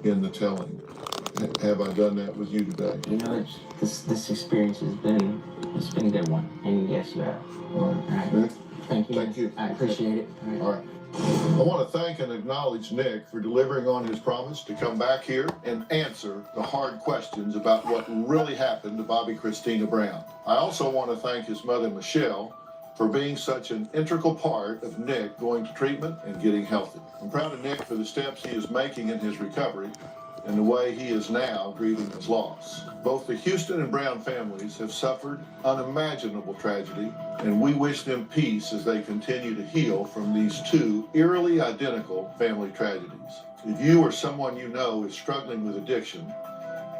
in the telling. Have I done that with you today? You know, this experience has been a good one, and yes, you have. All right. Nick? Thank you. Thank you. I appreciate it. All right. I want to thank and acknowledge Nick for delivering on his promise to come back here and answer the hard questions about what really happened to Bobbi Kristina Brown. I also want to thank his mother, Michelle, for being such an integral part of Nick going to treatment and getting healthy. I'm proud of Nick for the steps he is making in his recovery and the way he is now grieving his loss. Both the Houston and Brown families have suffered unimaginable tragedy, and we wish them peace as they continue to heal from these two eerily identical family tragedies. If you or someone you know is struggling with addiction,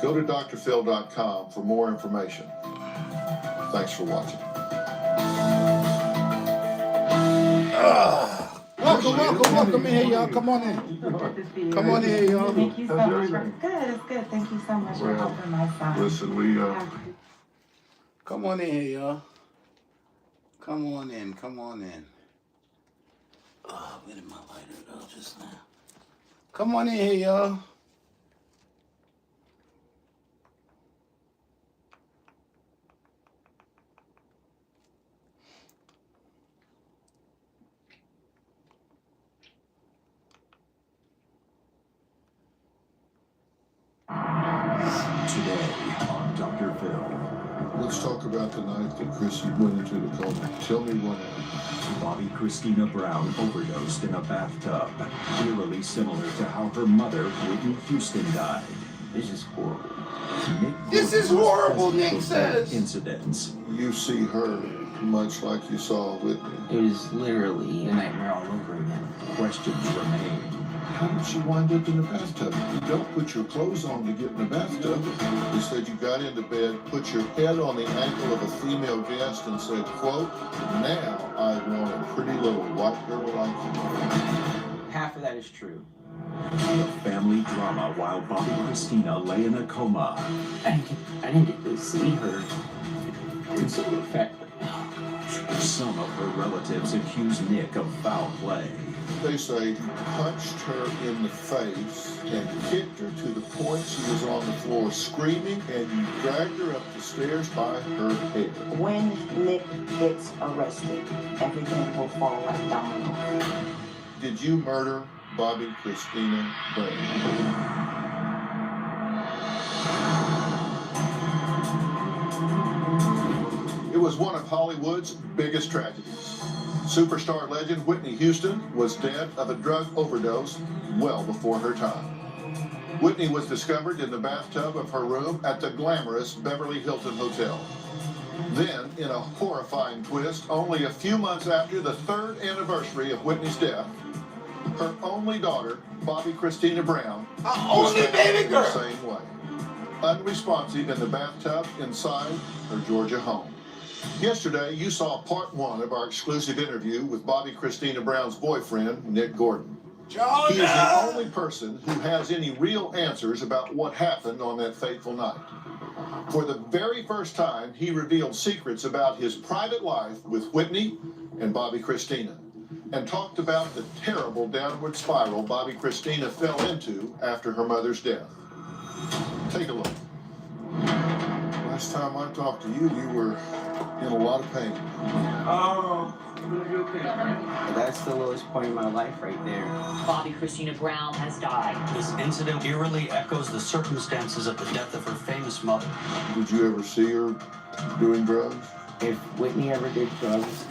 go to drphil.com for more information. Thanks for watching. Welcome in here, y'all. Come on in. Come on in here, y'all. Thank you so much. Good, it's good. Thank you so much for helping my son. Listen, we Come on in here, y'all. Come on in. Oh, where did my lighter go just now? Come on in here, y'all. Today on Dr. Phil. let's talk about the night that Chrissy went into the coma. Tell me what happened. Bobbi Kristina Brown overdosed in a bathtub, eerily similar to how her mother, Whitney Houston, died. This is horrible. This is horrible, Nick says. Incidents. You see her much like you saw Whitney. It was literally a nightmare all over again. Questions remain. How did she wind up in the bathtub? You don't put your clothes on to get in the bathtub. They said you got into bed, put your head on the ankle of a female guest and said, quote, now I want a pretty little white girl like you. Half of that is true. The family drama while Bobbi Kristina lay in a coma. I didn't get to see her in some effect. Some of her relatives accuse Nick of foul play. They say you punched her in the face and kicked her to the point she was on the floor screaming, and you dragged her up the stairs by her hair. When Nick gets arrested, everything will fall like dominoes. Did you murder Bobbi Kristina Brown? It was one of Hollywood's biggest tragedies. Superstar legend Whitney Houston was dead of a drug overdose well before her time. Whitney was discovered in the bathtub of her room at the glamorous Beverly Hilton Hotel. Then, in a horrifying twist, only a few months after the 3rd anniversary of Whitney's death, her only daughter, Bobbi Kristina Brown, was only found baby in girl. the same way, unresponsive in the bathtub inside her Georgia home. Yesterday, you saw part 1 of our exclusive interview with Bobbi Kristina Brown's boyfriend, Nick Gordon. He is the only person who has any real answers about what happened on that fateful night. For the very first time, he revealed secrets about his private life with Whitney and Bobbi Kristina, and talked about the terrible downward spiral Bobbi Kristina fell into after her mother's death. Take a look. Last time I talked to you, you were in a lot of pain. Oh, okay. That's the lowest point in my life right there. Bobbi Kristina Brown has died. This incident eerily echoes the circumstances of the death of her famous mother. Did you ever see her doing drugs? If Whitney ever did drugs,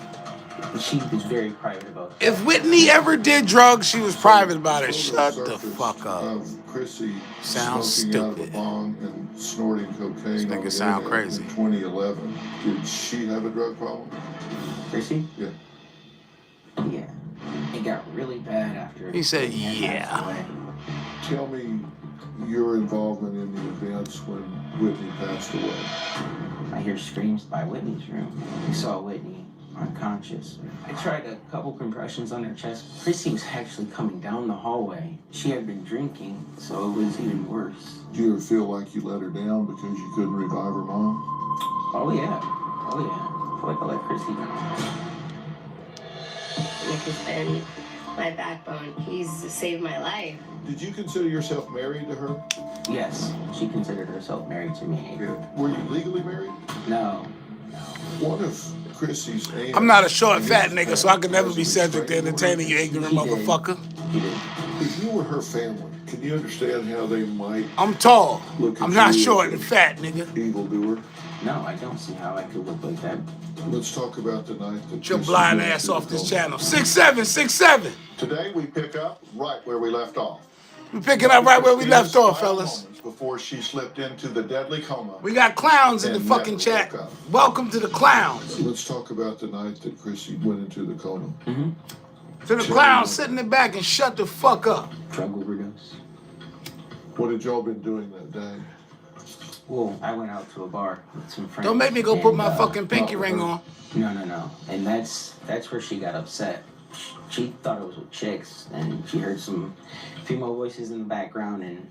she was very private about it. If Whitney ever did drugs, she was private about it. Shut the Surface fuck up. Of Chrissy Sounds smoking out of a stupid. bong and snorting cocaine This nigga on the sound internet crazy. in 2011. Did she have a drug problem? Chrissy? Yeah. Yeah. It got really bad after. He said, Whitney had yeah. passed away. Tell me your involvement in the events when Whitney passed away. I hear screams by Whitney's room. We saw Whitney unconscious. I tried a couple compressions on her chest. Chrissy was actually coming down the hallway. She had been drinking, so it was even worse. Did you ever feel like you let her down because you couldn't revive her mom? Oh yeah. Oh yeah. I feel like I let Chrissy down. Nick is dead. my backbone. He's saved my life. Did you consider yourself married to her? Yes, she considered herself married to me. Were you legally married? No. One of Chrissy's aunts. I'm not a short fat nigga, so I can never be subject to entertaining you ignorant motherfucker. He did. If you were her family, can you understand how they might? I'm tall. Look at I'm not you short as and an fat, nigga. Evildoer. No, I don't see how I could look like that. Let's talk about the night that Get your Chrissy blind went ass through off the this coma. channel. 6'7", 6'7". Today we pick up right where we left off. We picking up right where we left Christina's off, final fellas. moments before she slipped into the deadly coma. We got clowns in the And fucking never chat. woke up. Welcome to the clowns. Let's talk about the night that Chrissy went into the coma. To the clowns, sit in the back and shut the fuck up. Drug overdose. What had y'all been doing that day? Well, I went out to a bar with some friends. Don't make me go put and, my fucking pinky ring on. No. And that's where she got upset. She thought it was with chicks, and she heard some female voices in the background, and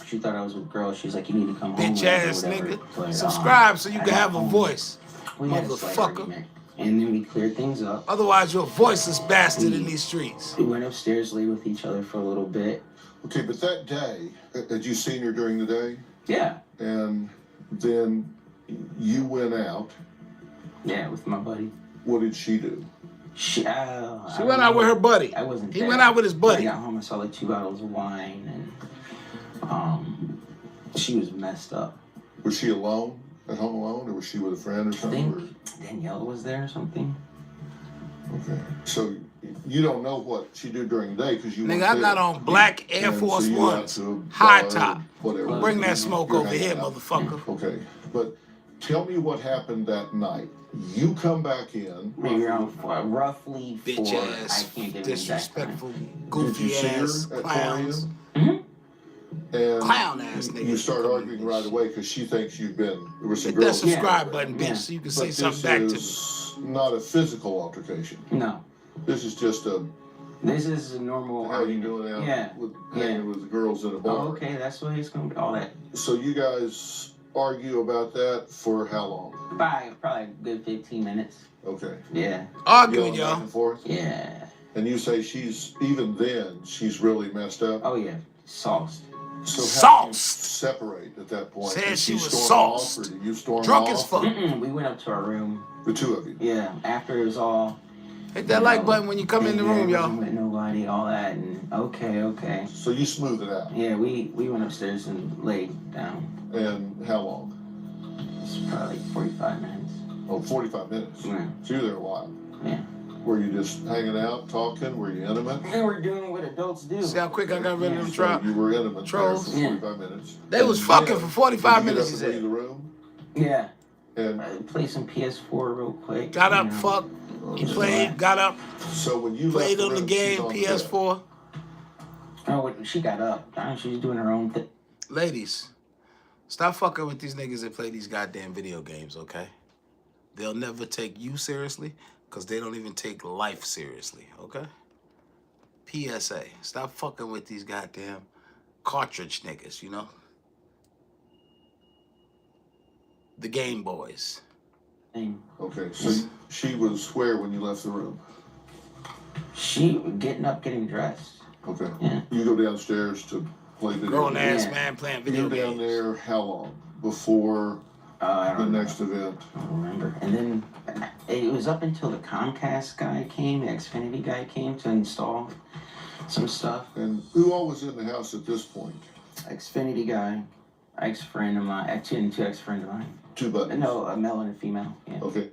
she thought I was with girls. She's like, "You need to come home." Bitch ass or whatever. nigga. Subscribe so you can have a voice. We had a slight Motherfucker. argument, and then we cleared things up. Otherwise, you're a voiceless bastard in these streets. We went upstairs, lay with each other for a little bit. Okay, but that day, had you seen her during the day? Yeah. And then you went out. Yeah, with my buddy. What did she do? She went out with her buddy. I wasn't He there. went out with his buddy. I got home, I saw like 2 bottles of wine, and she was messed up. Was she alone? At home alone? Or was she with a friend or I something? think Danielle was there or something. Okay. So you don't know what she did during the day because you Nigga, weren't I there. got on black Air And Force so you went out Ones. to a High bar, top. Whatever. Bring that smoke You're over here, hanging out. motherfucker. Okay. But tell me what happened that night. You come back in. Maybe around roughly Bitch 4. ass, I can't give you exact time. disrespectful, Did you goofy see her ass at 4 clowns. a.m.? And Clown ass niggas. You start Come arguing in right this away because she thinks you've been. There was some Hit that girls. subscribe button, bitch, Yeah. so you can But say this something back to me. is not a physical altercation. No. This is just a. This is a normal How you argument. doing out Yeah. with hanging with the girls in a bar? Oh, okay, that's what it's going to be. All that. So you guys argue about that for how long? Probably a good 15 minutes. Okay. Yeah. Arguing, Yelling back y'all. and forth? Yeah. And you say even then, she's really messed up? Oh, yeah. Sauced. So how do you Sauced. separate at that point? Said Did she was storm off, sauced. or did you storm Drunk off? as fuck. We went up to our room. The two of you? Yeah. After it was all. Hit that like button when you come in the room, y'all. With nobody, all that, and okay. So you smooth it out. Yeah, we went upstairs and laid down. And how long? It's probably like 45 minutes. Oh, 45 minutes. Yeah. So you were there a while. Yeah. Were you just hanging out, talking? Were you intimate? And we're doing what adults do. See how quick I got rid of them So trap? you were intimate Trolls. there for 45 minutes. They was And fucking then, for 45 did you minutes, get he up and leave said. the room? Yeah. And Play some PS4 real quick. Got you up, know. fuck. He played, got up, so when you played left on the room, game, she's on the bed. PS4. Oh, she got up. She was doing her own thing. Ladies, stop fucking with these niggas that play these goddamn video games, okay? They'll never take you seriously because they don't even take life seriously, okay? PSA, stop fucking with these goddamn cartridge niggas, you know? The Game Boys. Okay, so she was where when you left the room? She getting up, getting dressed. Okay. Yeah. You go downstairs to play video Grown games. ass man playing video You're down games. there how long before I the don't know. next event? I don't remember. And then it was up until the Comcast guy came, the Xfinity guy came to install some stuff. And who all was in the house at this point? Xfinity guy, ex-friend of mine, actually two ex-friends of mine. Two buttons. No, a male and a female. Yeah. Okay.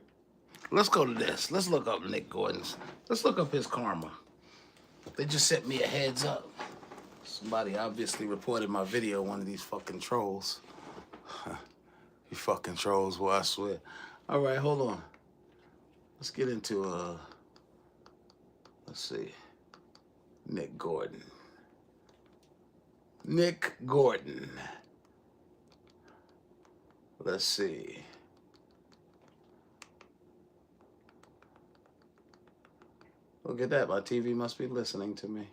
Let's go to this. Let's look up Nick Gordon's. Let's look up his karma. They just sent me a heads up. Somebody obviously reported my video, one of these fucking trolls. You fucking trolls, well, I swear. All right, hold on. Let's get into, let's see. Nick Gordon. Nick Gordon. Let's see. Look at that. My TV must be listening to me.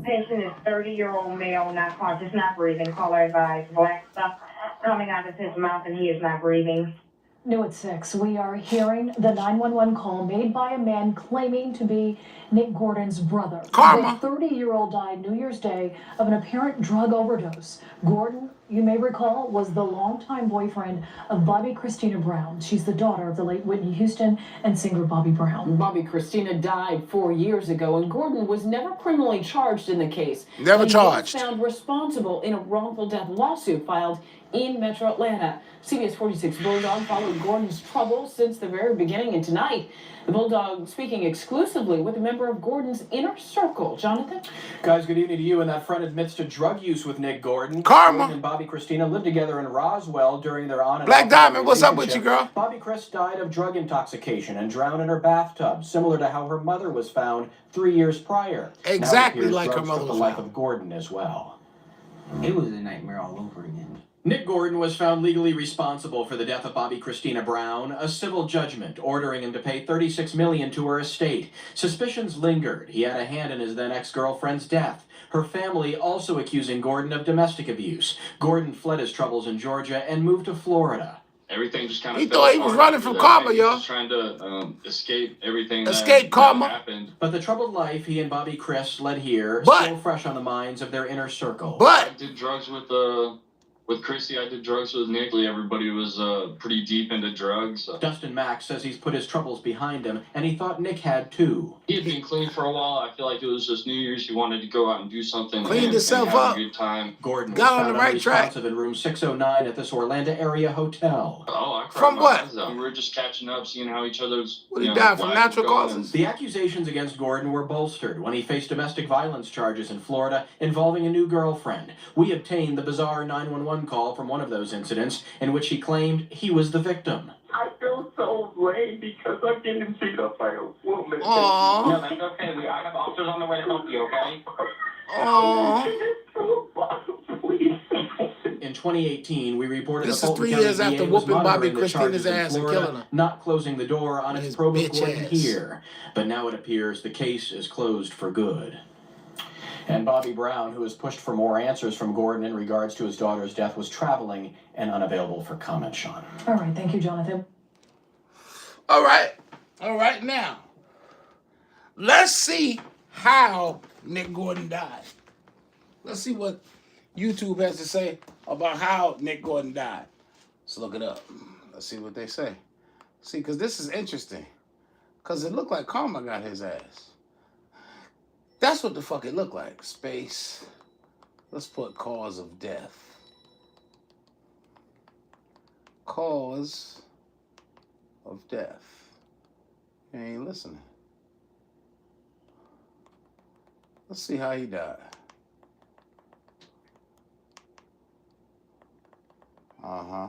Patient is 30-year-old male, not conscious, not breathing. Caller advised. Black stuff coming out of his mouth and he is not breathing. New at 6, we are hearing the 911 call made by a man claiming to be Nick Gordon's brother. Karma. The 30-year-old died New Year's Day of an apparent drug overdose. Gordon, you may recall, was the longtime boyfriend of BOBBI KRISTINA Brown. She's the daughter of the late Whitney Houston and singer Bobby Brown. BOBBI KRISTINA died 4 years ago, and Gordon was never criminally charged in the case. Never charged. He was found responsible in a wrongful death lawsuit filed in Metro Atlanta. CBS 46 Bulldog followed Gordon's trouble since the very beginning, and tonight, the Bulldog speaking exclusively with a member of Gordon's inner circle. Jonathan? Guys, good evening to you. And that friend admits to drug use with Nick Gordon. Karma. Gordon and BOBBI KRISTINA lived together in Roswell during their on and Black off Diamond, what's up with you, girl? BOBBI Kris died of drug intoxication and drowned in her bathtub, similar to how her mother was found 3 years prior. Exactly like her mother took was the life found. of Gordon as well. It was a nightmare all over again. Nick Gordon was found legally responsible for the death of BOBBI KRISTINA Brown, a civil judgment ordering him to pay $36 million to her estate. Suspicions lingered. He had a hand in his then ex-girlfriend's death. Her family also accusing Gordon of domestic abuse. Gordon fled his troubles in Georgia and moved to Florida. Everything just kind of He thought he was running from karma, He yo. was trying to escape everything Escape karma. that happened. But the troubled life he and BOBBI Kris led here, But- still fresh on the minds of their inner circle. But I did drugs with Chrissy. I did drugs with Nick. Everybody was pretty deep into drugs. Dustin Mack says he's put his troubles behind him, and he thought Nick had too. He had been clean for a while. I feel like it was just New Year's. He wanted to go out and do something. Cleaned and himself have up. A good time. Gordon Got was on the found right track. unresponsive in room 609 at this Orlando area hotel. Oh, I cried From my what? eyes out. We were just catching up, seeing how each other's. What, he you know, died from lives natural were going. causes? The accusations against Gordon were bolstered when he faced domestic violence charges in Florida involving a new girlfriend. We obtained the bizarre 911 call from one of those incidents in which he claimed he was the victim. I feel so lame because I'm getting beat up by a woman. Aww. No, that's okay. I have officers on the way to help you, okay? Aww. In 2018, we reported This a is Fulton 3 County years after DA was whooping monitoring BOBBI the charges KRISTINA's in ass and Florida, killing her. not closing the door on His its probe of bitch Gordon ass. here. But now it appears the case is closed for good. And Bobby Brown, who has pushed for more answers from Gordon in regards to his daughter's death, was traveling and unavailable for comment, Sean. All right, thank you, Jonathan. all right now. Let's see how Nick Gordon died. Let's see what YouTube has to say about how Nick Gordon died. Let's look it up. Let's see what they say. See, because this is interesting. Because it looked like Karma got his ass. That's what the fuck it looked like. Space. Let's put cause of death. Cause of death. You ain't listening. Let's see how he died. Uh-huh.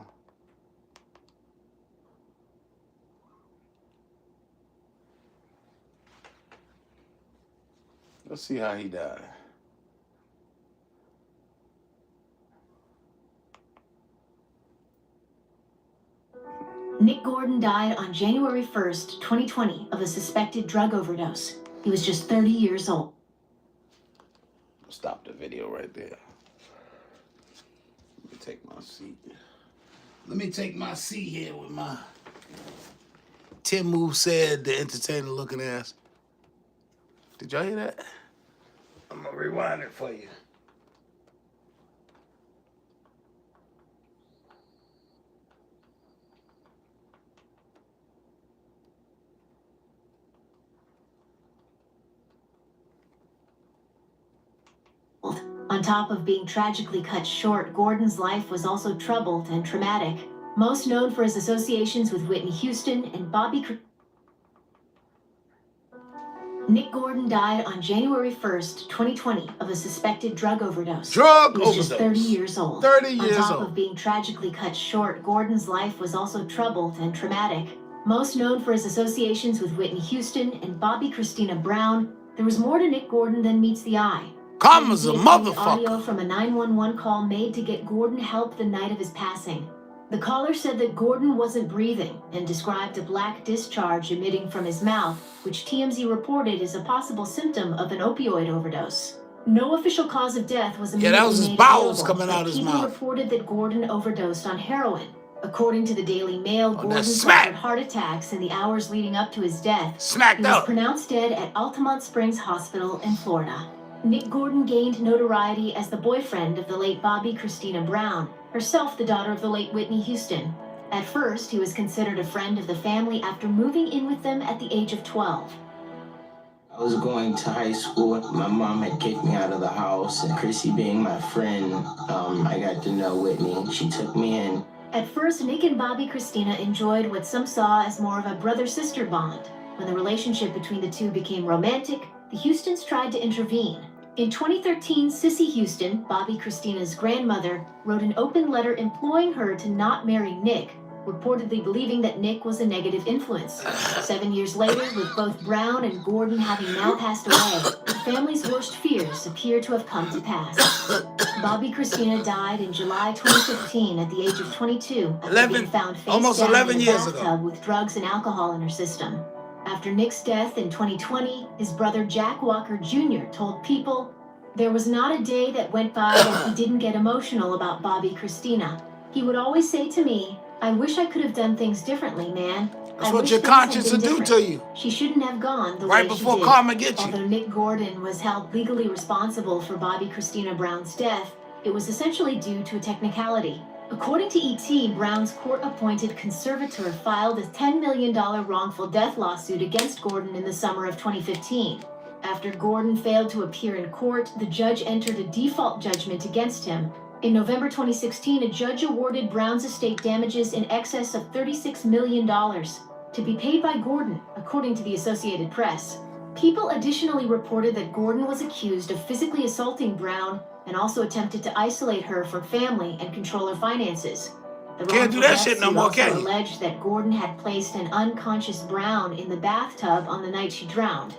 Let's see how he died. Nick Gordon died on January 1st, 2020 of a suspected drug overdose. He was just 30 years old. Stop the video right there. Let me take my seat. Let me take my seat here with my Tim Move said the entertainer looking ass. Did y'all hear that? I'm gonna rewind it for you. On top of being tragically cut short, Gordon's life was also troubled and traumatic. Most known for his associations with Whitney Houston and Nick Gordon died on January 1st, 2020 of a suspected drug overdose. He was just 30 years old. 30 years On top old. of being tragically cut short, Gordon's life was also troubled and traumatic. Most known for his associations with Whitney Houston and BOBBI KRISTINA Brown, there was more to Nick Gordon than meets the eye. Karma's a TMZ motherfucker. Audio from a 911 call made to get Gordon help the night of his passing. The caller said that Gordon wasn't breathing and described a black discharge emitting from his mouth, which TMZ reported is a possible symptom of an opioid overdose. No official cause of death was Yeah, that was his made bowels available, coming but out his people mouth. reported that Gordon overdosed on heroin. According to the Daily Mail, that Gordon smack. suffered heart attacks in the hours leading up to his death. Smacked He was up. pronounced dead at Altamont Springs Hospital in Florida. Nick Gordon gained notoriety as the boyfriend of the late Bobbi Kristina Brown, herself the daughter of the late Whitney Houston. At first, he was considered a friend of the family after moving in with them at the age of 12. I was going to high school. My mom had kicked me out of the house, and Chrissy being my friend, I got to know Whitney. She took me in. At first, Nick and Bobbi Kristina enjoyed what some saw as more of a brother-sister bond. When the relationship between the two became romantic, the Houstons tried to intervene. In 2013, Sissy Houston, Bobbi Kristina's grandmother, wrote an open letter imploring her to not marry Nick, reportedly believing that Nick was a negative influence. 7 years later, with both Brown and Gordon having now passed away, the family's worst fears appear to have come to pass. Bobbi Kristina died in July 2015 at the age of 22 after being found face down in a bathtub with drugs and alcohol in her system. After Nick's death in 2020, his brother Jack Walker Jr. told People, "There was not a day that went by that he didn't get emotional about Bobbi Kristina. He would always say to me, 'I wish I could have done things differently, man. That's what your conscience will do to you. She shouldn't have gone the Right way she before did.'" karma gets you. Although Nick Gordon was held legally responsible for Bobbi Kristina Brown's death, it was essentially due to a technicality. According to ET, Brown's court-appointed conservator filed a $10 million wrongful death lawsuit against Gordon in the summer of 2015. After Gordon failed to appear in court, the judge entered a default judgment against him. In November 2016, a judge awarded Brown's estate damages in excess of $36 million to be paid by Gordon, according to the Associated Press. People additionally reported that Gordon was accused of physically assaulting Brown and also attempted to isolate her from family and control her finances. The Can't do that shit no more, can you? alleged that Gordon had placed an unconscious Brown in the bathtub on the night she drowned.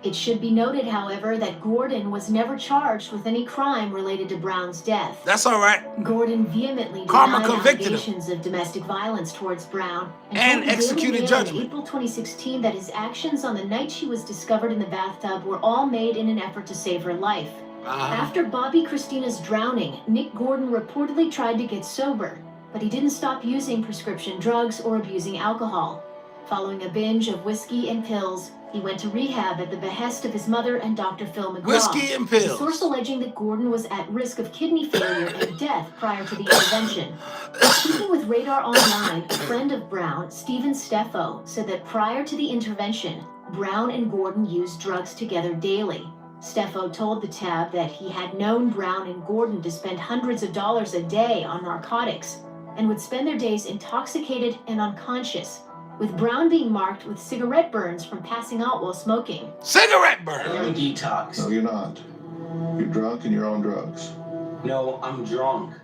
It should be noted, however, that Gordon was never charged with any crime related to Brown's death. That's all right. Gordon vehemently Karma denied convicted him. allegations of domestic violence towards Brown And told the executed Daily Mail judgment. in April 2016 that his actions on the night she was discovered in the bathtub were all made in an effort to save her life. After Bobbi Kristina's drowning, Nick Gordon reportedly tried to get sober, but he didn't stop using prescription drugs or abusing alcohol. Following a binge of whiskey and pills, he went to rehab at the behest of his mother and Dr. Phil McGraw. Whiskey and pills. A source alleging that Gordon was at risk of kidney failure and death prior to the intervention. Speaking with Radar Online, a friend of Brown, Stephen Steffo, said that prior to the intervention, Brown and Gordon used drugs together daily. Steffo told the Tab that he had known Brown and Gordon to spend hundreds of dollars a day on narcotics and would spend their days intoxicated and unconscious, with Brown being marked with cigarette burns from passing out while smoking. Cigarette burn? I'm detox. No, you're not. You're drunk and you're on drugs. No, I'm drunk.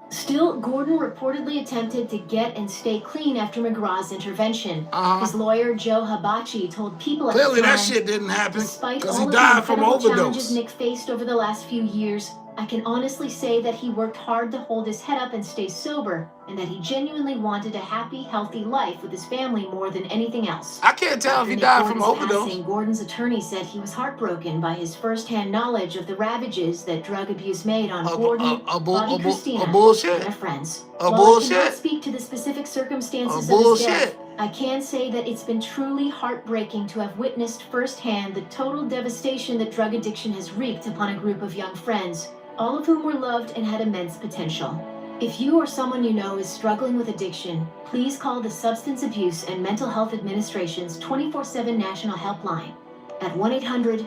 Still, Gordon reportedly attempted to get and stay clean after McGraw's intervention. His lawyer, Joe Hibachi, told People Clearly at the time, that shit didn't happen despite because all he of died the from incredible overdose. challenges Nick faced over the last few years, I can honestly say that he worked hard to hold his head up and stay sober, and that he genuinely wanted a happy, healthy life with his family more than anything else. I can't tell if he Nick died from Gordon's overdose. passing, Gordon's attorney said he was heartbroken by his first-hand knowledge of the ravages that drug abuse made on Gordon, Bobbi Kristina, bullshit. and their friends. A While I cannot bullshit. speak to the specific circumstances A of his bullshit. death, I can say that it's been truly heartbreaking to have witnessed firsthand the total devastation that drug addiction has wreaked upon a group of young friends, all of whom were loved and had immense potential. If you or someone you know is struggling with addiction, please call the Substance Abuse and Mental Health Administration's 24/7 National Helpline at 1-800.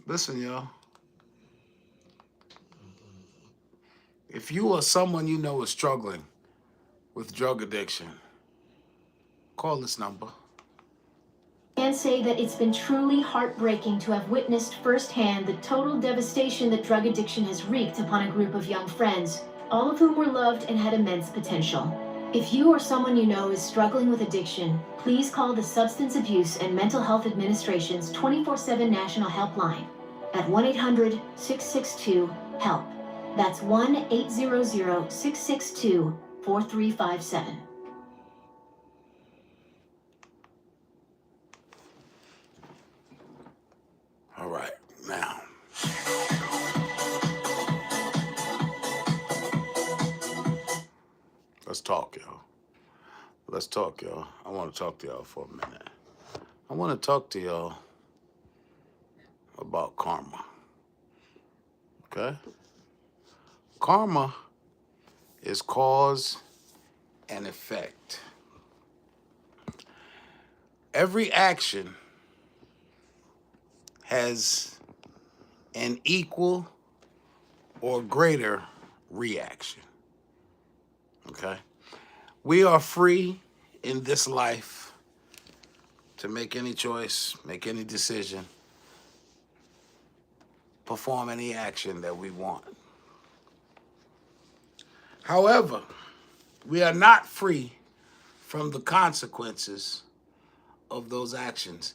Listen, y'all. If you or someone you know is struggling with drug addiction, call this number. I can say that it's been truly heartbreaking to have witnessed firsthand the total devastation that drug addiction has wreaked upon a group of young friends, all of whom were loved and had immense potential. If you or someone you know is struggling with addiction, please call the Substance Abuse and Mental Health Administration's 24/7 National Helpline at 1-800-662-HELP. That's 1-800-662-4357. All right, now, talk, y'all. Let's talk, y'all. I want to talk to y'all for a minute. I want to talk to y'all about karma. Okay? Karma is cause and effect. Every action has an equal or greater reaction. Okay? We are free in this life to make any choice, make any decision, perform any action that we want. However, we are not free from the consequences of those actions.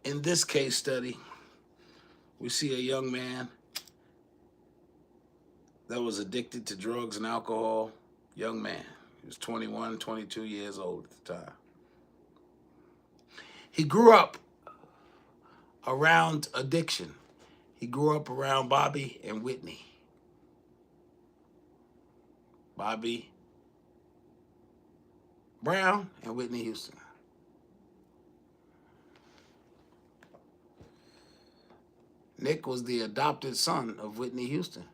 In this case study, we see a young man that was addicted to drugs and alcohol. Young man. He was 21, 22 years old at the time. He grew up around addiction. He grew up around Bobby and Whitney. Bobby Brown and Whitney Houston. Nick was the adopted son of Whitney Houston.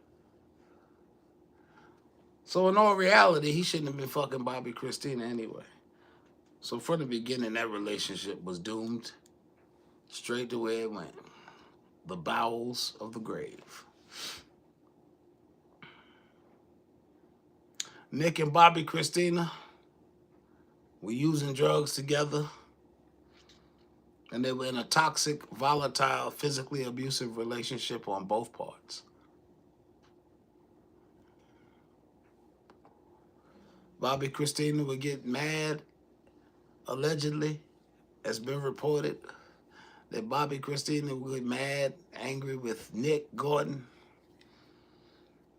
So in all reality, he shouldn't have been fucking Bobbi Kristina anyway. So from the beginning, that relationship was doomed straight to where it went. The bowels of the grave. Nick and Bobbi Kristina were using drugs together, and they were in a toxic, volatile, physically abusive relationship on both parts. Bobbi Kristina would get mad, allegedly, has been reported, that Bobbi Kristina would get mad, angry with Nick Gordon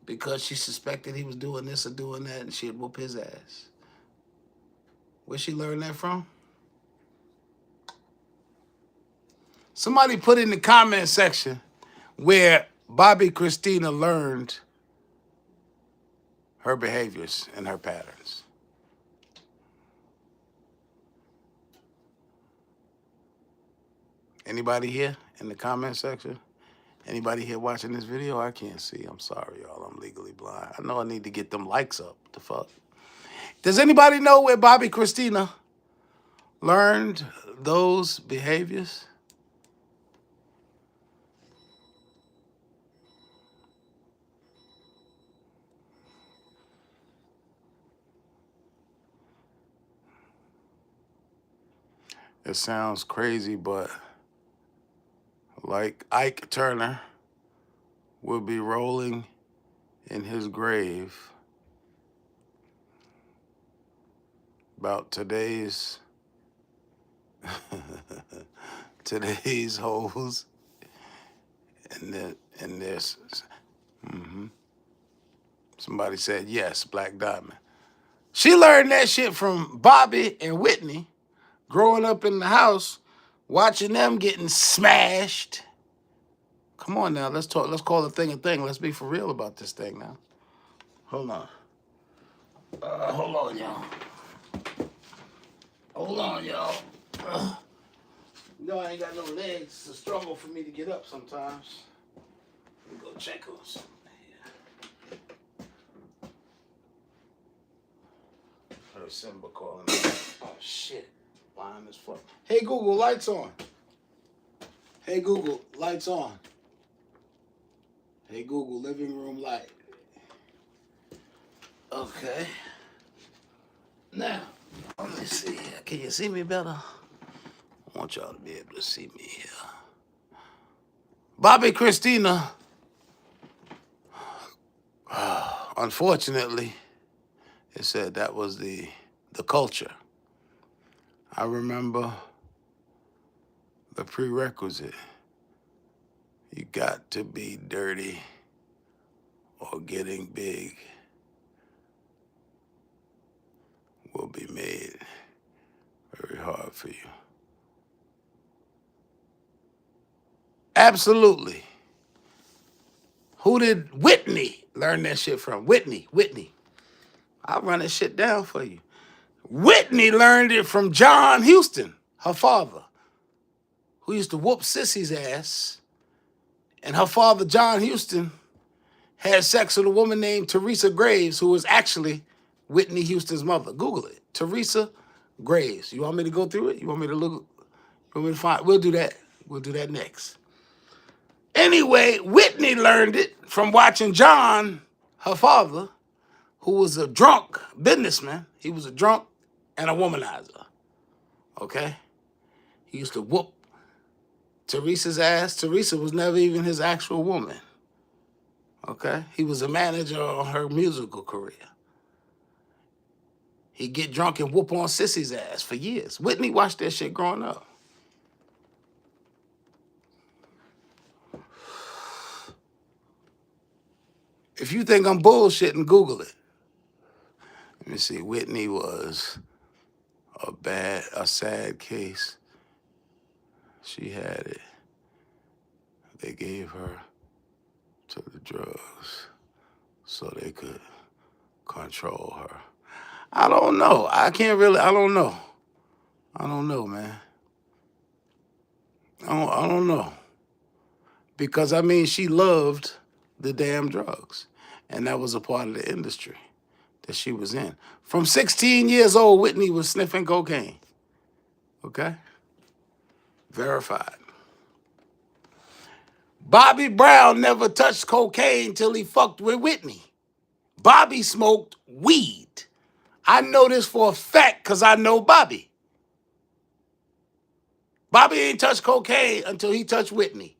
because she suspected he was doing this or doing that, and she'd whoop his ass. Where she learned that from? Somebody put in the comment section where Bobbi Kristina learned her behaviors and her patterns. Anybody here in the comment section? Anybody here watching this video? I can't see. I'm sorry, y'all. I'm legally blind. I know I need to get them likes up. What the fuck? Does anybody know where Bobbi Kristina learned those behaviors? It sounds crazy, but like Ike Turner will be rolling in his grave about today's hoes and this. Somebody said yes, Black Diamond. She learned that shit from Bobby and Whitney, growing up in the house, watching them getting smashed. Come on now, let's talk. Let's call a thing a thing. Let's be for real about this thing now. Hold on. Hold on, y'all. Hold on, y'all. No, I ain't got no legs. It's a struggle for me to get up sometimes. Let me go check on something here. Heard Simba calling me. Oh, shit. Blind as fuck. Hey, Google, lights on. Hey, Google, lights on. Hey, Google, living room light. Okay. Now, let me see. Can you see me better? I want y'all to be able to see me here. Bobbi Kristina, unfortunately, it said that was the culture. I remember the prerequisite. You got to be dirty or getting big will be made very hard for you. Absolutely. Who did Whitney learn that shit from? Whitney. I'll run that shit down for you. Whitney learned it from John Houston, her father, who used to whoop Sissy's ass. And her father, John Houston, had sex with a woman named Teresa Graves, who was actually Whitney Houston's mother. Google it. Teresa Graves. You want me to go through it? You want me to look? You want me to find? We'll do that. We'll do that next. Anyway, Whitney learned it from watching John, her father, who was a drunk businessman. He was a drunk and a womanizer. Okay? He used to whoop Teresa's ass. Teresa was never even his actual woman. Okay? He was a manager on her musical career. He'd get drunk and whoop on Sissy's ass for years. Whitney watched that shit growing up. If you think I'm bullshitting, Google it. Let me see. Whitney was a sad case. She had it. They gave her to the drugs so they could control her. I don't know. I don't know. I don't know, man. I don't know. Because, I mean, she loved the damn drugs. And that was a part of the industry that she was in. From 16 years old, Whitney was sniffing cocaine. Okay? Verified. Bobby Brown never touched cocaine till he fucked with Whitney. Bobby smoked weed. I know this for a fact because I know Bobby. Bobby ain't touched cocaine until he touched Whitney.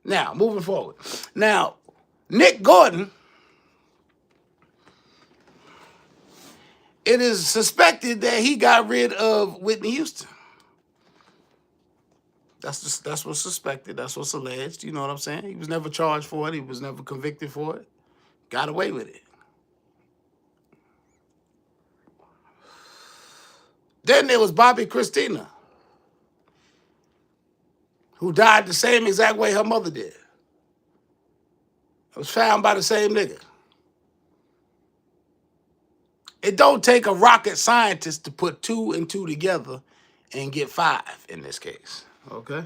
Now, moving forward. Now, Nick Gordon, it is suspected that he got rid of Whitney Houston. That's what's suspected. That's what's alleged. You know what I'm saying? He was never charged for it. He was never convicted for it. Got away with it. Then there was Bobbi Kristina, who died the same exact way her mother did. It was found by the same nigga. It don't take a rocket scientist to put 2 and 2 together and get 5 in this case. Okay?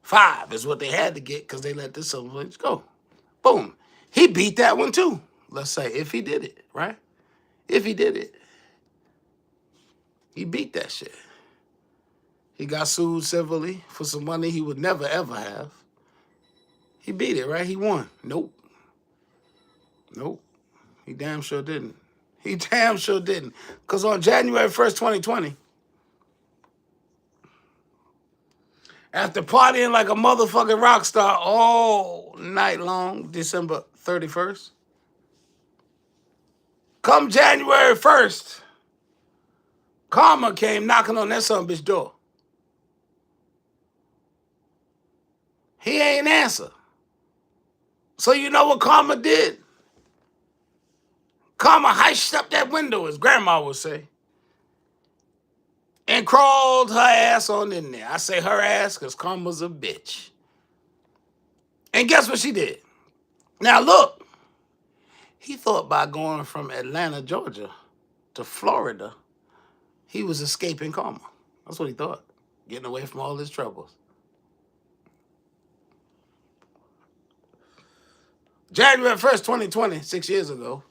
5 is what they had to get because they let this son of a bitch go. Boom. He beat that one too. Let's say, if he did it, right? If he did it. He beat that shit. He got sued civilly for some money he would never, ever have. He beat it, right? He won. Nope. Nope. He damn sure didn't. He damn sure didn't. Because on January 1st, 2020, after partying like a motherfucking rock star all night long, December 31st, come January 1st, Karma came knocking on that son of a bitch door. He ain't answer. So you know what Karma did? Karma heished up that window, as grandma would say, and crawled her ass on in there. I say her ass because Karma's a bitch. And guess what she did? Now look, he thought by going from Atlanta, Georgia to Florida, he was escaping Karma. That's what he thought, getting away from all his troubles. January 1st, 2020, 6 years ago,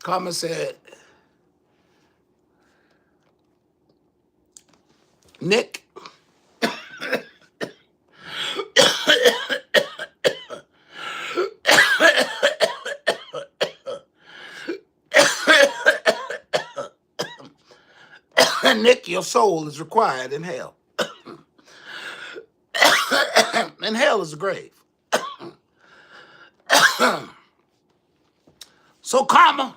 Karma said, Nick, Nick, your soul is required in hell. And hell is a grave. So Karma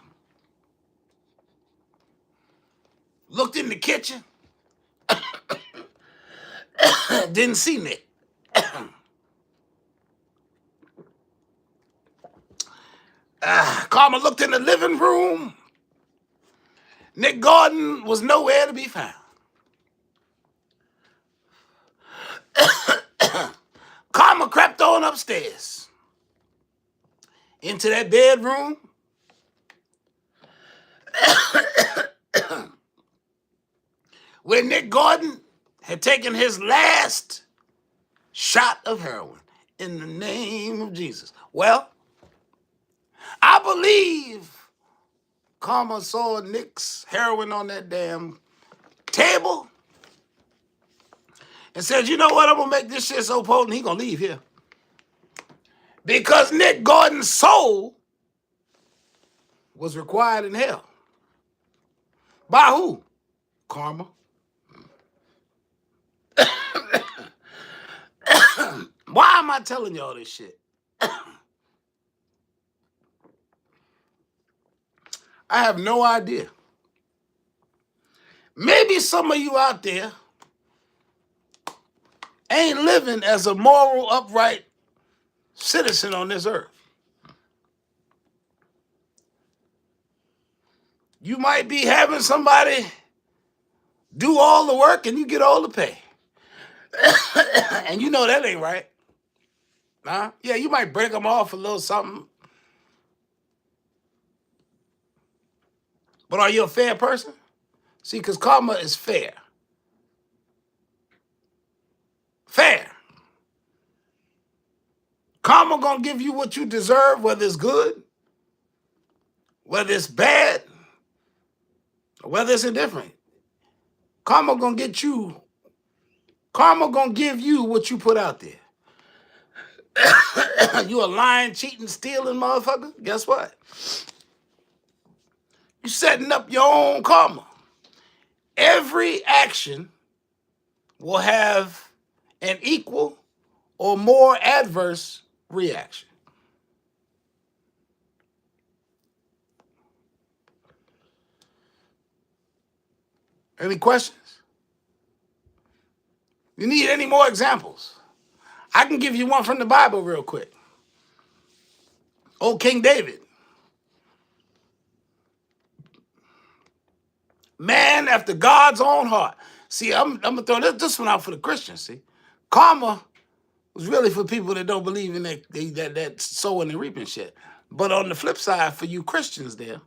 looked in the kitchen, didn't see Nick. Karma looked in the living room. Nick Gordon was nowhere to be found. Karma crept on upstairs. into that bedroom where Nick Gordon had taken his last shot of heroin in the name of Jesus. Well, I believe Karma saw Nick's heroin on that damn table and said, you know what, I'm going to make this shit so potent, he going to leave here. Because Nick Gordon's soul was required in hell. By who? Karma. Why am I telling y'all this shit? I have no idea. Maybe some of you out there ain't living as a moral, upright citizen on this earth. You might be having somebody do all the work and you get all the pay. And you know that ain't right. Huh? Yeah, you might break them off a little something. But are you a fair person? See, because karma is fair. Fair. Karma gonna give you what you deserve, whether it's good, whether it's bad, or whether it's indifferent. Karma gonna give you what you put out there. You a lying, cheating, stealing motherfucker? Guess what? You setting up your own karma. Every action will have an equal or more adverse reaction. Any questions? You need any more examples? I can give you one from the Bible real quick. Old King David. Man after God's own heart. See, I'm going to throw this one out for the Christians, see. Karma was really for people that don't believe in that sowing and reaping shit. But on the flip side, for you Christians there,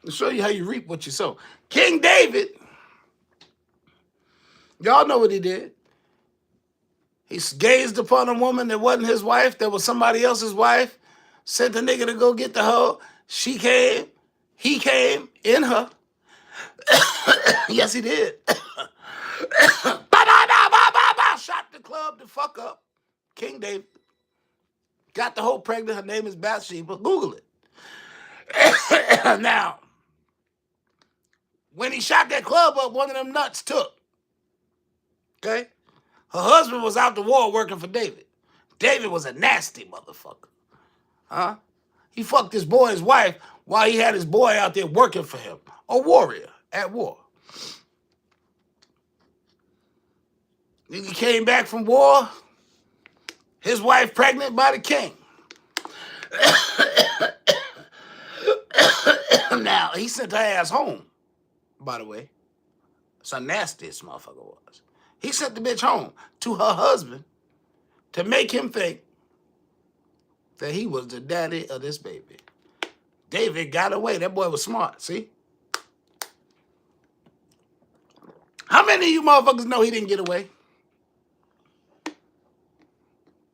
I'll show you how you reap what you sow. King David, y'all know what he did. He gazed upon a woman that wasn't his wife, that was somebody else's wife, sent the nigga to go get the hoe. She came, he came in her. Yes, he did. Shot the club the fuck up. King David. Got the hoe pregnant. Her name is Bathsheba. Google it. Now, when he shot that club up, one of them nuts took. Okay? Her husband was out the war working for David. David was a nasty motherfucker. Huh? He fucked his boy's wife while he had his boy out there working for him. A warrior at war. He came back from war, his wife pregnant by the king. Now, he sent her ass home, by the way. That's how nasty this motherfucker was. He sent the bitch home to her husband to make him think that he was the daddy of this baby. David got away. That boy was smart, see? How many of you motherfuckers know he didn't get away?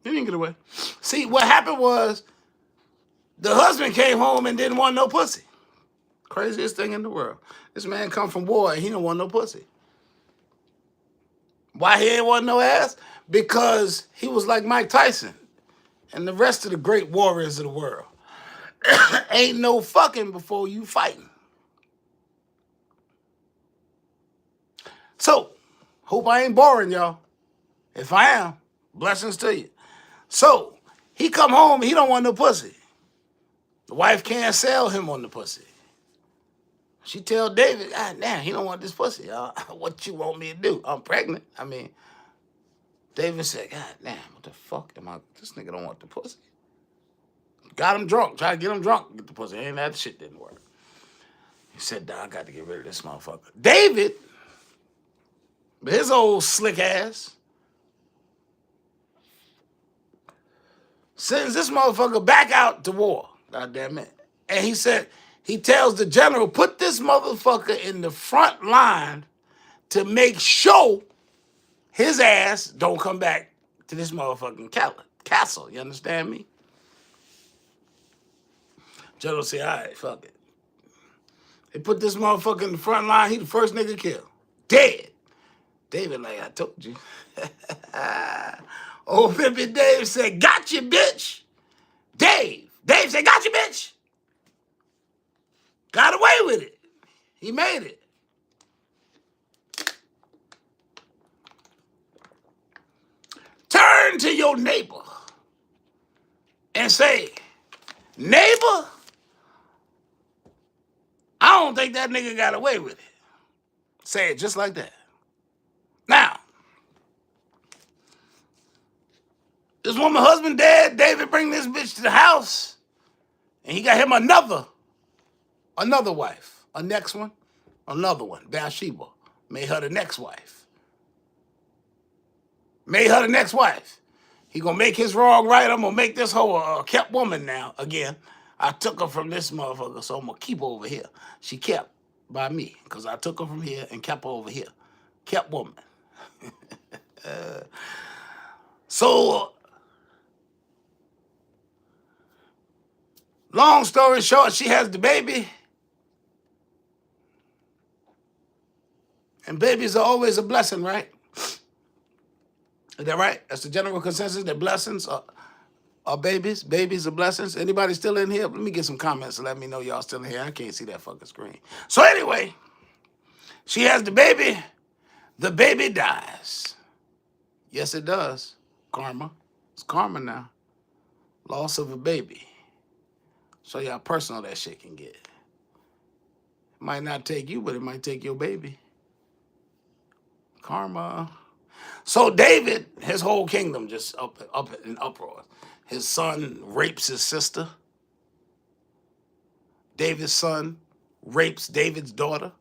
He didn't get away. See, what happened was the husband came home and didn't want no pussy. Craziest thing in the world. This man come from war and he don't want no pussy. Why he ain't want no ass? Because he was like Mike Tyson and the rest of the great warriors of the world. Ain't no fucking before you fighting. So, hope I ain't boring y'all. If I am, blessings to you. So, he come home, he don't want no pussy. The wife can't sell him on the pussy. She tell David, God damn, he don't want this pussy, y'all. What you want me to do? I'm pregnant. I mean, David said, God damn, what the fuck am I? This nigga don't want the pussy. Got him drunk. Try to get him drunk. Get the pussy. Ain't that shit didn't work. He said, nah, I got to get rid of this motherfucker. David, his old slick ass, sends this motherfucker back out to war. God damn it. And he said, he tells the general, put this motherfucker in the front line to make sure his ass don't come back to this motherfucking castle. You understand me? General say, all right, fuck it. They put this motherfucker in the front line. He the first nigga killed. Dead. David like, I told you. Old Pimpin' Dave said, got you, bitch. Dave said, got you, bitch. Got away with it. He made it. Turn to your neighbor and say, neighbor, I don't think that nigga got away with it. Say it just like that. Now, this woman husband dead, David bring this bitch to the house, and he got him another wife. A next one, another one, Bathsheba. Made her the next wife. He gonna make his wrong right. I'm gonna make this hoe a kept woman now again. I took her from this motherfucker, so I'm gonna keep her over here. She kept by me, because I took her from here and kept her over here. Kept woman. So, long story short, she has the baby. And babies are always a blessing, right? Is that right? That's the general consensus, that blessings are babies. Babies are blessings. Anybody still in here? Let me get some comments to let me know y'all still in here. I can't see that fucking screen. So anyway, she has the baby. The baby dies. Yes, it does. Karma. It's karma now. Loss of a baby. Show you how personal that shit can get. It might not take you, but it might take your baby. Karma. So David, his whole kingdom just up in uproar. His son rapes his sister. David's son rapes David's daughter.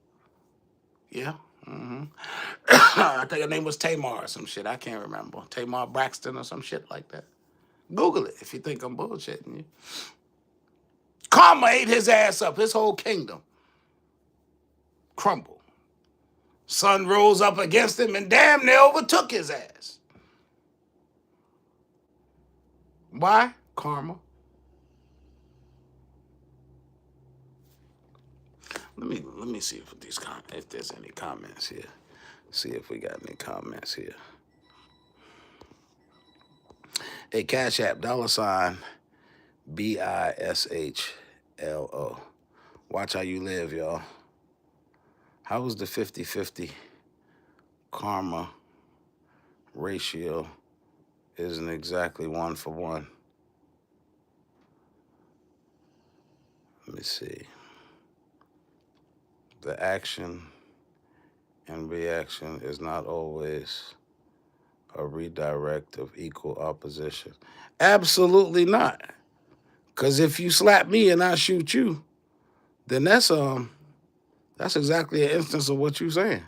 Yeah. I think her name was Tamar or some shit. I can't remember. Tamar Braxton or some shit like that. Google it if you think I'm bullshitting you. Karma ate his ass up. His whole kingdom crumbled. Son rose up against him and damn near overtook his ass. Why? Karma. Let me see if there's any comments here. See if we got any comments here. Hey, Cash App, $, BISHLO. Watch how you live, y'all. How was the 50-50 karma ratio isn't exactly 1 for 1? Let me see. The action and reaction is not always a redirect of equal opposition. Absolutely not. Because if you slap me and I shoot you, then that's exactly an instance of what you're saying.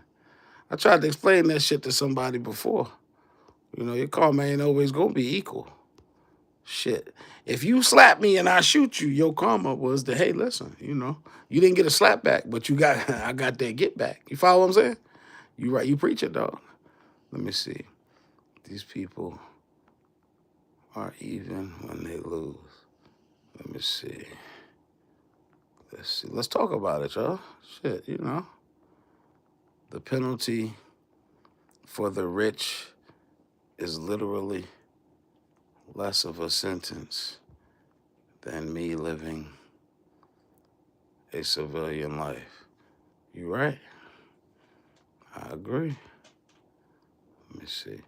I tried to explain that shit to somebody before. You know, your karma ain't always gonna be equal. Shit. If you slap me and I shoot you, your karma was the, hey, listen, you know, you didn't get a slap back, but I got that get back. You follow what I'm saying? You right, you preach it, dog. Let me see. These people are even when they lose. Let me see. Let's talk about it, y'all. Shit, you know. The penalty for the rich is literally less of a sentence than me living a civilian life. You right? I agree. Let me see.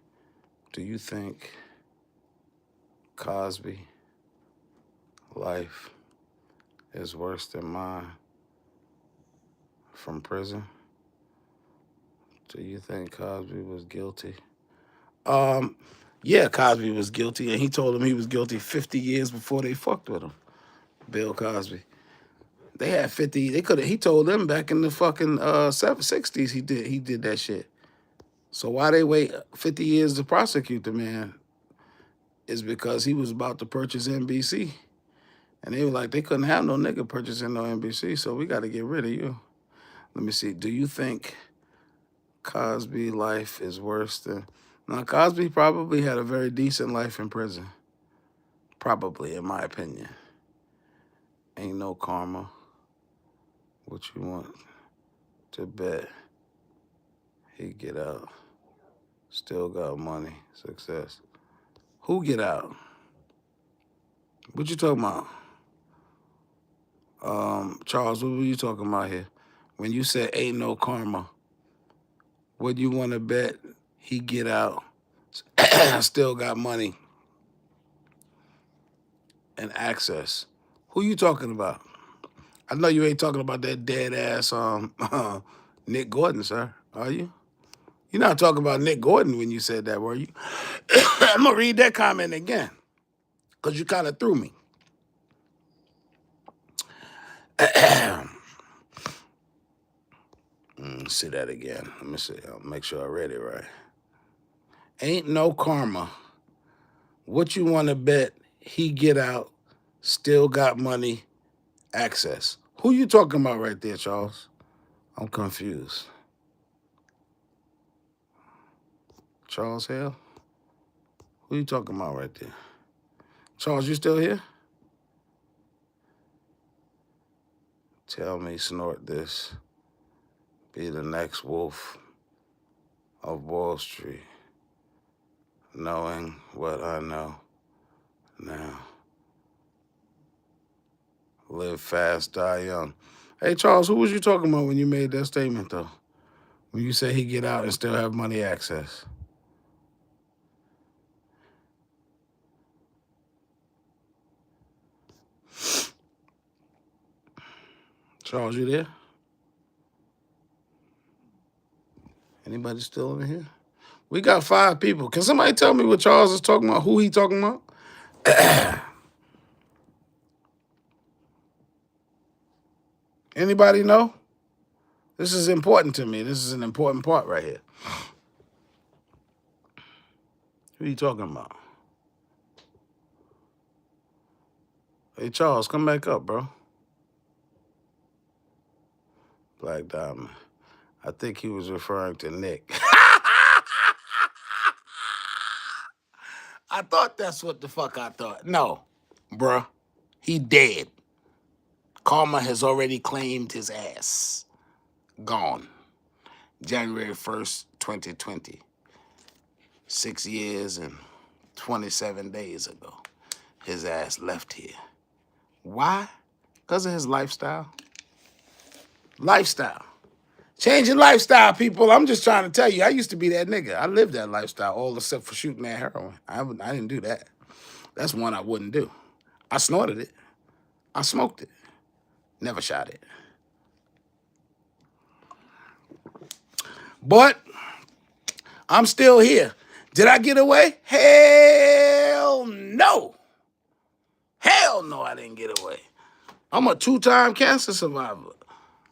Do you think Cosby life is worse than mine from prison? Do you think Cosby was guilty? Yeah, Cosby was guilty, and he told him he was guilty 50 years before they fucked with him. Bill Cosby. They had 50. He told them back in the fucking 60s he did that shit. So why they wait 50 years to prosecute the man? is because he was about to purchase NBC. And they were like, they couldn't have no nigga purchasing no NBC, so we got to get rid of you. Let me see. Do you think Cosby life is worse than... Now, Cosby probably had a very decent life in prison. Probably, in my opinion. Ain't no karma. What you want to bet he get out? Still got money, success. Who get out? What you talking about? Charles, what were you talking about here? When you said ain't no karma, what you want to bet he get out? Still got money and access. Who you talking about? I know you ain't talking about that dead ass Nick Gordon, sir. Are you? You're not talking about Nick Gordon when you said that, were you? I'm gonna read that comment again, because you kind of threw me. See that again. Let me see. I'll make sure I read it right. Ain't no karma. What you want to bet he get out, still got money, access. Who you talking about right there, Charles? I'm confused. Charles Hale? Who you talking about right there? Charles, you still here? Tell me, snort this. Be the next wolf of Wall Street. Knowing what I know now. Live fast, die young. Hey, Charles, who was you talking about when you made that statement, though? When you say he get out and still have money access? Charles, you there? Anybody still in here? We got 5 people. Can somebody tell me what Charles is talking about? Who he talking about? Anybody know? This is important to me. This is an important part right here. Who are you talking about? Hey, Charles, come back up, bro. Black Diamond. I think he was referring to Nick. I thought that's what the fuck I thought. No, bruh. He dead. Karma has already claimed his ass. Gone. January 1st, 2020. 6 years and 27 days ago. His ass left here. Why? Because of his lifestyle. Lifestyle. Changing lifestyle, people. I'm just trying to tell you, I used to be that nigga. I lived that lifestyle, all except for shooting that heroin. I didn't do that. That's one I wouldn't do. I snorted it. I smoked it. Never shot it. But I'm still here. Did I get away? Hell no. Hell no, I didn't get away. I'm a 2-time cancer survivor.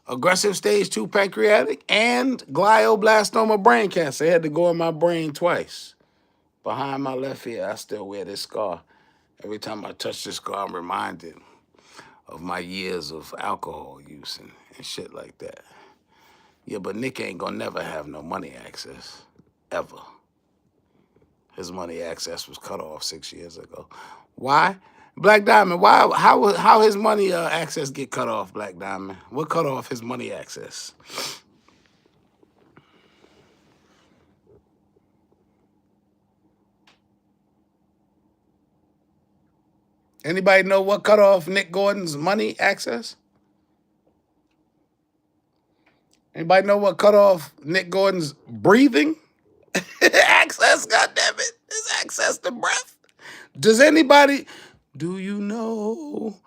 Aggressive stage 2 pancreatic and glioblastoma brain cancer. It had to go in my brain twice. Behind my left ear, I still wear this scar. Every time I touch this scar, I'm reminded of my years of alcohol use and shit like that. Yeah, but Nick ain't gonna never have no money access, ever. His money access was cut off 6 years ago. Why? Black Diamond, why? How his money access get cut off, Black Diamond? What cut off his money access? Anybody know what cut off Nick Gordon's money access? Anybody know what cut off Nick Gordon's breathing access? Goddammit, his access to breath. Does anybody? Do you know?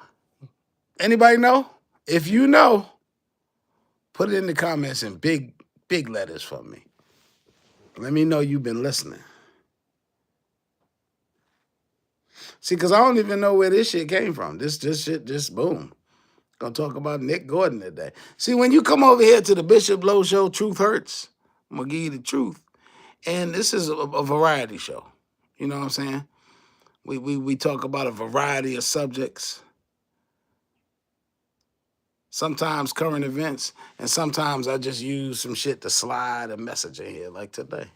Anybody know? If you know, put it in the comments in big letters for me. Let me know you've been listening. See, because I don't even know where this shit came from. This shit just boom. Gonna talk about Nick Gordon today. See, when you come over here to the BishopLo show, Truth Hurts, I'm gonna give you the truth. And this is a variety show. You know what I'm saying? We talk about a variety of subjects. Sometimes current events, and sometimes I just use some shit to slide a message in here, like today.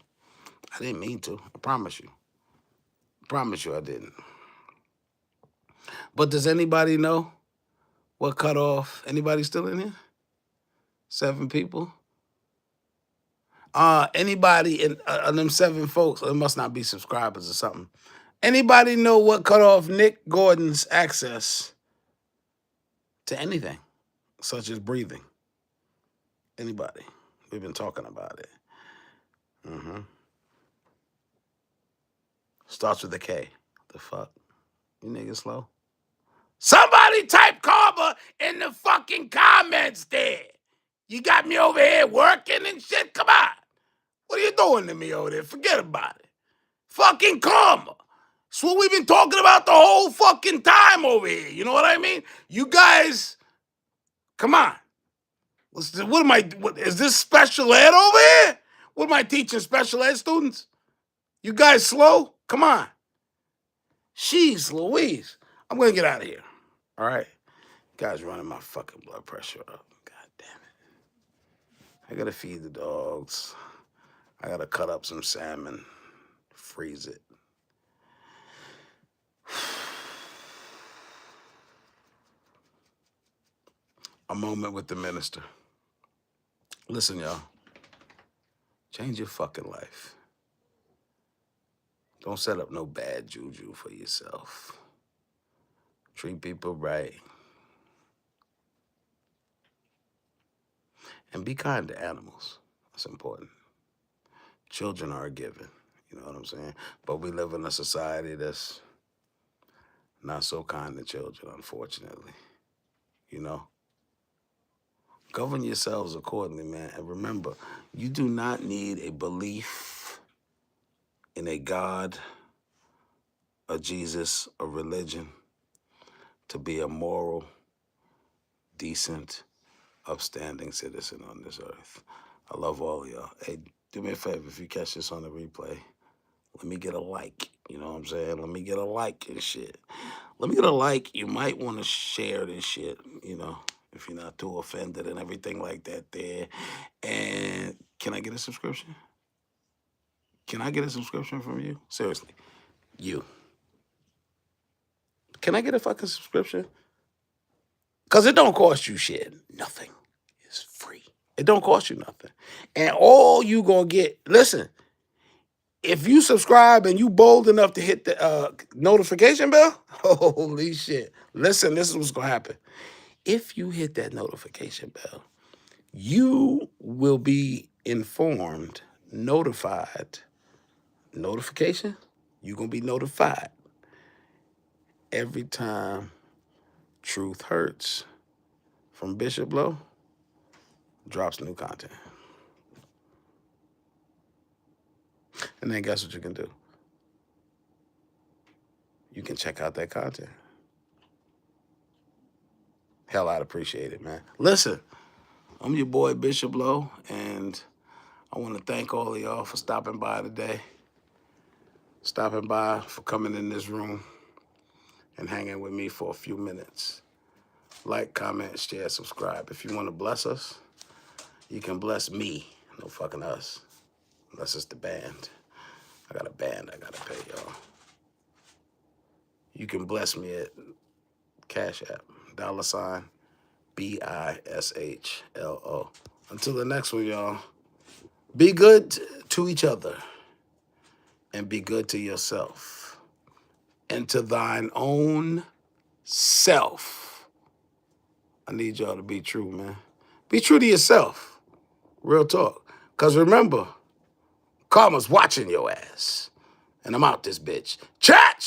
I didn't mean to. I promise you. I promise you I didn't. But does anybody know what cut off? Anybody still in here? 7 people? Anybody in them 7 folks, it must not be subscribers or something. Anybody know what cut off Nick Gordon's access to anything, such as breathing? Anybody? We've been talking about it. Starts with a K. The fuck? You niggas slow? Somebody type karma in the fucking comments there. You got me over here working and shit? Come on. What are you doing to me over there? Forget about it. Fucking karma. It's what we've been talking about the whole fucking time over here. You know what I mean? You guys, come on. What is this special ed over here? What am I teaching special ed students? You guys slow? Come on. Jeez Louise. I'm going to get out of here. All right? Guys running my fucking blood pressure up. God damn it. I got to feed the dogs. I got to cut up some salmon. Freeze it. A moment with the minister. Listen, y'all. Change your fucking life. Don't set up no bad juju for yourself. Treat people right. And be kind to animals. That's important. Children are a given. You know what I'm saying? But we live in a society that's not so kind to children, unfortunately. You know? Govern yourselves accordingly, man. And remember, you do not need a belief in a God, a Jesus, a religion to be a moral, decent, upstanding citizen on this earth. I love all of y'all. Hey, do me a favor, if you catch this on the replay, let me get a like. You know what I'm saying? Let me get a like and shit. Let me get a like. You might want to share this shit, you know, if you're not too offended and everything like that there. And can I get a subscription? Can I get a subscription from you? Seriously. You. Can I get a fucking subscription? Because it don't cost you shit. Nothing. It's free. It don't cost you nothing. And all you gonna get, listen, if you subscribe and you bold enough to hit the notification bell, holy shit. Listen, this is what's gonna happen. If you hit that notification bell, you will be informed, notified. Notification? You're gonna be notified every time Truth Hurts from BishopLo drops new content. And then guess what you can do? You can check out that content. Hell, I'd appreciate it, man. Listen, I'm your boy BishopLo, and I want to thank all of y'all for stopping by today. Stopping by, for coming in this room and hanging with me for a few minutes. Like, comment, share, subscribe. If you want to bless us, you can bless me. No fucking us. Unless it's the band. I got a band I got to pay, y'all. You can bless me at Cash App, $BISHLO. Until the next one, y'all, be good to each other and be good to yourself and to thine own self. I need y'all to be true, man. Be true to yourself. Real talk. Because remember, karma's watching your ass. And I'm out this bitch. Church!